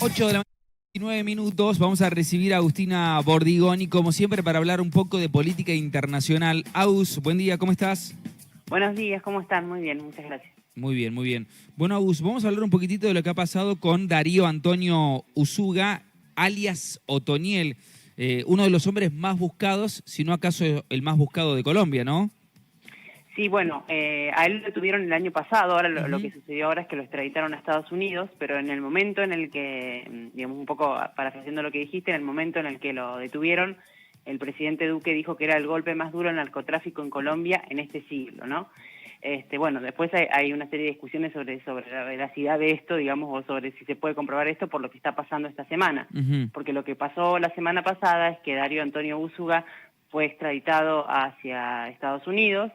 8 de la mañana, 19 minutos. Vamos a recibir a Agustina Bordigoni, como siempre, para hablar un poco de política internacional. Agus, buen día, ¿cómo estás? Buenos días, ¿cómo están? Muy bien, muchas gracias. Muy bien, muy bien. Bueno, Agus, vamos a hablar un poquitito de lo que ha pasado con Darío Antonio Usuga, alias Otoniel, uno de los hombres más buscados, si no acaso el más buscado de Colombia, ¿no? Sí, bueno, a él lo detuvieron el año pasado, ahora lo Ujú. que sucedió ahora es que lo extraditaron a Estados Unidos, pero en el momento en el que, digamos, un poco parafraseando lo que dijiste, en el momento en el que lo detuvieron, el presidente Duque dijo que era el golpe más duro al narcotráfico en Colombia en este siglo, ¿no? Bueno, después hay una serie de discusiones sobre la veracidad de esto, digamos, o sobre si se puede comprobar esto por lo que está pasando esta semana. Ujú. Porque lo que pasó la semana pasada es que Darío Antonio Úsuga fue extraditado hacia Estados Unidos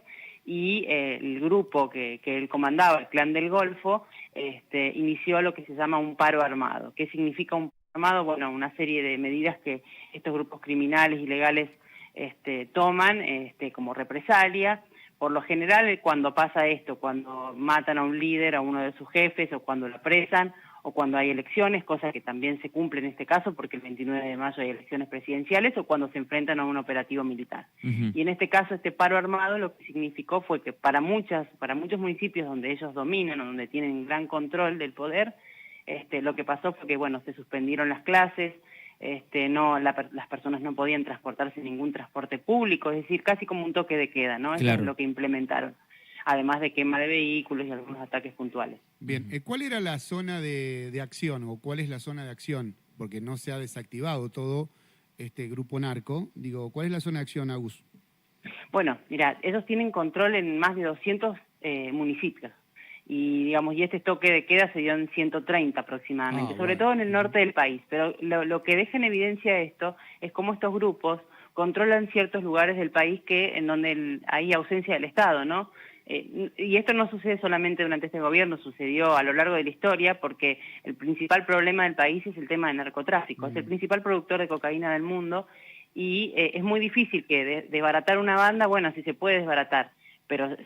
y el grupo que él comandaba, el Clan del Golfo, inició lo que se llama un paro armado. ¿Qué significa un paro armado? Bueno, una serie de medidas que estos grupos criminales ilegales toman como represalia. Por lo general, cuando pasa esto, cuando matan a un líder, a uno de sus jefes, o cuando lo apresan, o cuando hay elecciones, cosa que también se cumple en este caso, porque el 29 de mayo hay elecciones presidenciales, o cuando se enfrentan a un operativo militar. Ujú. Y en este caso, este paro armado lo que significó fue que para muchos municipios donde ellos dominan, o donde tienen gran control del poder, lo que pasó fue que, bueno, se suspendieron las clases, las personas no podían transportarse en ningún transporte público, es decir, casi como un toque de queda, ¿no? Eso es Claro. lo que implementaron, además de quema de vehículos y algunos ataques puntuales. Bien, ¿cuál era la zona de acción o cuál es la zona de acción? Porque no se ha desactivado todo este grupo narco. Digo, ¿cuál es la zona de acción, Agus? Bueno, mira, ellos tienen control en más de 200 municipios. Y digamos, y este toque de queda se dio en 130 aproximadamente, sobre todo en el norte del país. Pero lo que deja en evidencia esto es cómo estos grupos controlan ciertos lugares del país en donde hay ausencia del Estado, ¿no? Y esto no sucede solamente durante este gobierno, sucedió a lo largo de la historia, porque el principal problema del país es el tema del narcotráfico. Es el principal productor de cocaína del mundo y es muy difícil que desbaratar una banda, bueno, si se puede desbaratar, pero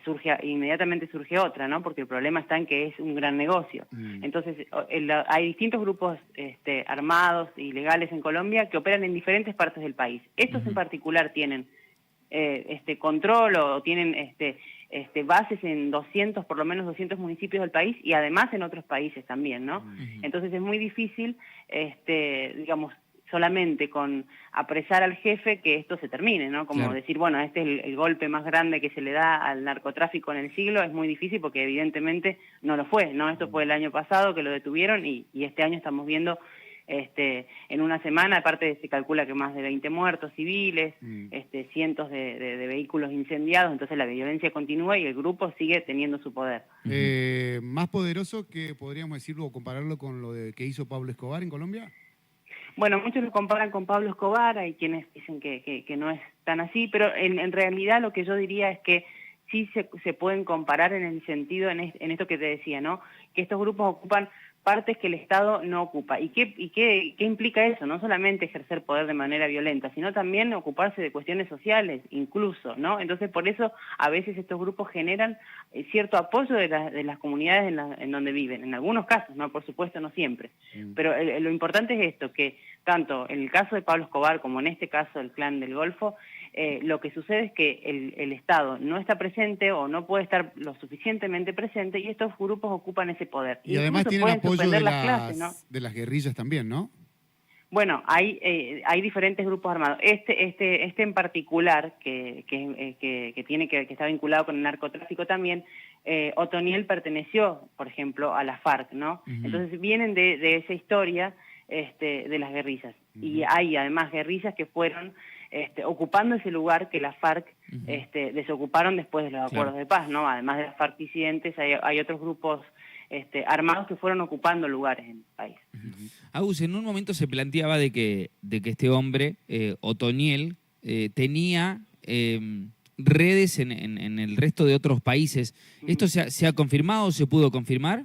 inmediatamente surge otra, ¿no? Porque el problema está en que es un gran negocio. Entonces, hay distintos grupos armados y legales en Colombia que operan en diferentes partes del país. Estos en particular tienen control o tienen bases en 200, por lo menos 200 municipios del país y además en otros países también, ¿no? Entonces es muy difícil, digamos, solamente con apresar al jefe que esto se termine, ¿no? Como Claro. decir, bueno, este es el golpe más grande que se le da al narcotráfico en el siglo, es muy difícil porque evidentemente no lo fue, ¿no? Esto fue el año pasado que lo detuvieron y este año estamos viendo en una semana, aparte se calcula que más de 20 muertos civiles, cientos de vehículos incendiados, entonces la violencia continúa y el grupo sigue teniendo su poder. ¿Más poderoso que podríamos decirlo o compararlo con lo que hizo Pablo Escobar en Colombia? Bueno, muchos lo comparan con Pablo Escobar, hay quienes dicen que no es tan así, pero en realidad lo que yo diría es que sí se pueden comparar en el sentido, en esto que te decía, ¿no? Que estos grupos ocupan partes que el Estado no ocupa. ¿Y qué implica eso? No solamente ejercer poder de manera violenta, sino también ocuparse de cuestiones sociales, incluso, ¿no? Entonces, por eso, a veces estos grupos generan cierto apoyo de las comunidades en donde viven. En algunos casos, ¿no? Por supuesto, no siempre. Pero lo importante es esto, que tanto en el caso de Pablo Escobar como en este caso del Clan del Golfo, lo que sucede es que el Estado no está presente o no puede estar lo suficientemente presente y estos grupos ocupan ese poder. Y además Incluso tienen pueden apoyo suspender de las clases, ¿no? las guerrillas también, ¿no? Bueno, hay diferentes grupos armados. Este en particular, que está vinculado con el narcotráfico también, Otoniel perteneció, por ejemplo, a la FARC, ¿no? Entonces vienen de esa historia de las guerrillas. Y hay además guerrillas que fueron ocupando ese lugar que las FARC desocuparon después de los acuerdos de paz, ¿no? Además de las FARC disidentes, hay otros grupos armados que fueron ocupando lugares en el país. Agus, en un momento se planteaba de que este hombre, Otoniel, tenía redes en el resto de otros países. ¿Esto se ha confirmado? ¿Se pudo confirmar?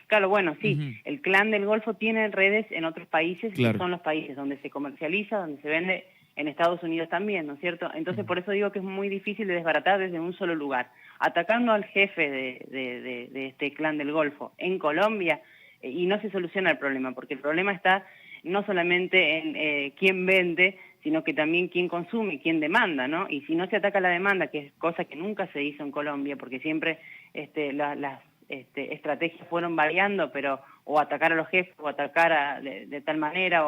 Claro, bueno, sí, el Clan del Golfo tiene redes en otros países, Claro. que son los países donde se comercializa, donde se vende, en Estados Unidos también, ¿no es cierto? Entonces, por eso digo que es muy difícil de desbaratar desde un solo lugar. Atacando al jefe de este Clan del Golfo en Colombia, y no se soluciona el problema, porque el problema está no solamente en quién vende, sino que también quién consume y quién demanda, ¿no? Y si no se ataca la demanda, que es cosa que nunca se hizo en Colombia, porque siempre las estrategias fueron variando, pero o atacar a los jefes o atacar de tal manera,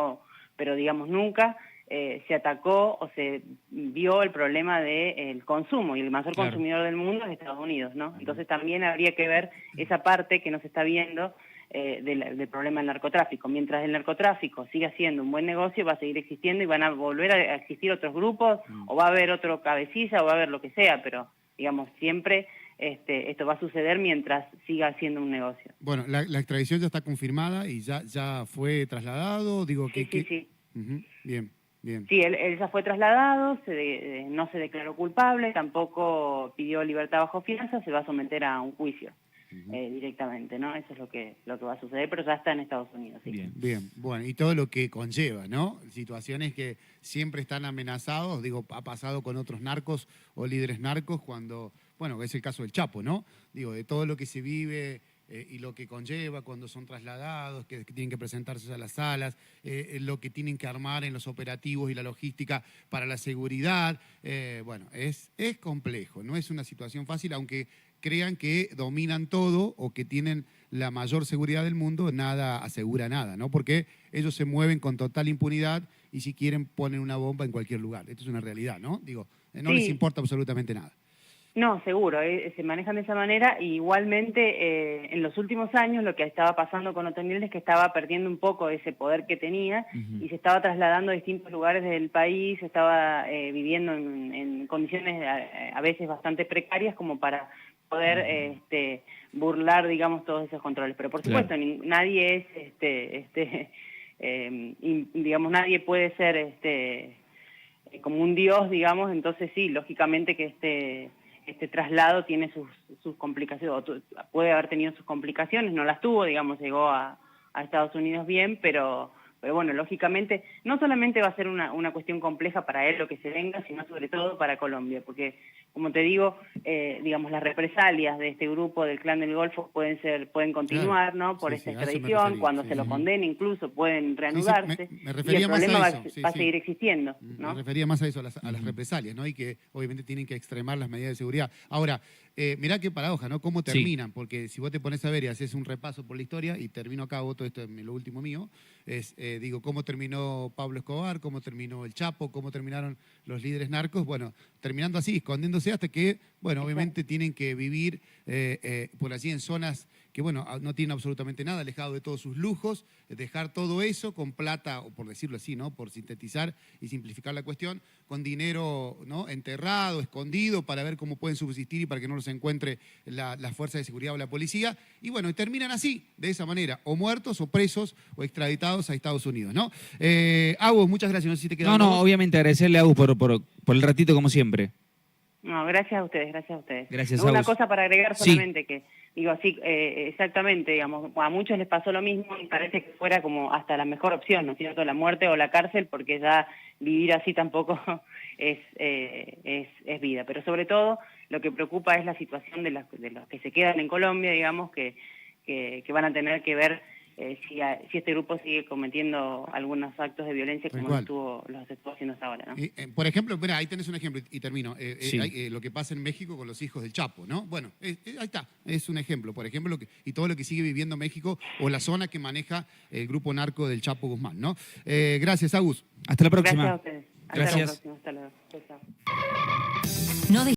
pero digamos nunca se atacó o se vio el problema del consumo, y el mayor consumidor del mundo es Estados Unidos, ¿no? Entonces también habría que ver esa parte que no se está viendo del problema del narcotráfico. Mientras el narcotráfico siga siendo un buen negocio, va a seguir existiendo y van a volver a existir otros grupos, o va a haber otro cabecilla, o va a haber lo que sea, pero digamos, siempre esto va a suceder mientras siga siendo un negocio. Bueno, la extradición ya está confirmada y ya fue trasladado, digo sí, que... Sí. Bien. Sí, él ya fue trasladado, no se declaró culpable, tampoco pidió libertad bajo fianza, se va a someter a un juicio directamente, ¿no? Eso es lo que va a suceder, pero ya está en Estados Unidos. Sí. Bien. Bueno, y todo lo que conlleva, ¿no? Situaciones que siempre están amenazados, digo, ha pasado con otros narcos o líderes narcos cuando, bueno, es el caso del Chapo, ¿no? Digo, de todo lo que se vive... y lo que conlleva cuando son trasladados, que tienen que presentarse a las salas, lo que tienen que armar en los operativos y la logística para la seguridad. Bueno, es complejo, no es una situación fácil, aunque crean que dominan todo o que tienen la mayor seguridad del mundo, nada asegura nada, ¿no? Porque ellos se mueven con total impunidad y si quieren ponen una bomba en cualquier lugar. Esto es una realidad, ¿no? Digo, no les importa absolutamente nada. No, seguro, se manejan de esa manera. Y igualmente en los últimos años lo que estaba pasando con Otoniel es que estaba perdiendo un poco ese poder que tenía y se estaba trasladando a distintos lugares del país, estaba viviendo en condiciones a veces bastante precarias como para poder burlar, digamos, todos esos controles. Pero por supuesto, nadie es, digamos, nadie puede ser como un dios, digamos. Entonces sí, lógicamente que este traslado tiene sus complicaciones, puede haber tenido sus complicaciones, no las tuvo, digamos, llegó a Estados Unidos bien, pero bueno, lógicamente, no solamente va a ser una cuestión compleja para él lo que se venga, sino sobre todo para Colombia, porque, como te digo, digamos, las represalias de este grupo del Clan del Golfo pueden continuar, ¿no? Por esta extradición, cuando se lo condene incluso pueden reanudarse, me refería y el problema más a eso, va a seguir existiendo, ¿no? Me refería más a eso, a las represalias, ¿no? Y que obviamente tienen que extremar las medidas de seguridad. Ahora, mirá qué paradoja, ¿no? ¿Cómo terminan? Porque si vos te pones a ver y haces un repaso por la historia, y termino acá, todo esto es lo último mío, digo, cómo terminó Pablo Escobar, cómo terminó el Chapo, cómo terminaron los líderes narcos, bueno, terminando así, escondiéndose hasta que, bueno, obviamente tienen que vivir por allí en zonas que, bueno, no tienen absolutamente nada, alejado de todos sus lujos, dejar todo eso con plata, o por decirlo así, ¿no? Por sintetizar y simplificar la cuestión, con dinero, ¿no? Enterrado, escondido, para ver cómo pueden subsistir y para que no los encuentre la fuerza de seguridad o la policía. Y bueno, y terminan así, de esa manera, o muertos, o presos, o extraditados a Estados Unidos, ¿no? Agus, muchas gracias. No sé si te queda algo. No, obviamente agradecerle a Agus por el ratito como siempre. No, gracias a ustedes, gracias a ustedes. Gracias, Una Agus. cosa para agregar solamente, que digo así, exactamente, digamos, a muchos les pasó lo mismo y parece que fuera como hasta la mejor opción, ¿no es cierto?, la muerte o la cárcel, porque ya vivir así tampoco es vida. Pero sobre todo lo que preocupa es la situación de los que se quedan en Colombia, digamos, que van a tener que ver si este grupo sigue cometiendo algunos actos de violencia como los estuvo haciendo hasta ahora, ¿no? Por ejemplo, mira, ahí tenés un ejemplo y termino. Lo que pasa en México con los hijos del Chapo, ¿no? Bueno, ahí está, es un ejemplo. Por ejemplo, y todo lo que sigue viviendo México o la zona que maneja el grupo narco del Chapo Guzmán, ¿no? Gracias, Agus. Hasta la próxima. Gracias a ustedes. Hasta la próxima. Hasta luego. Chao, chao.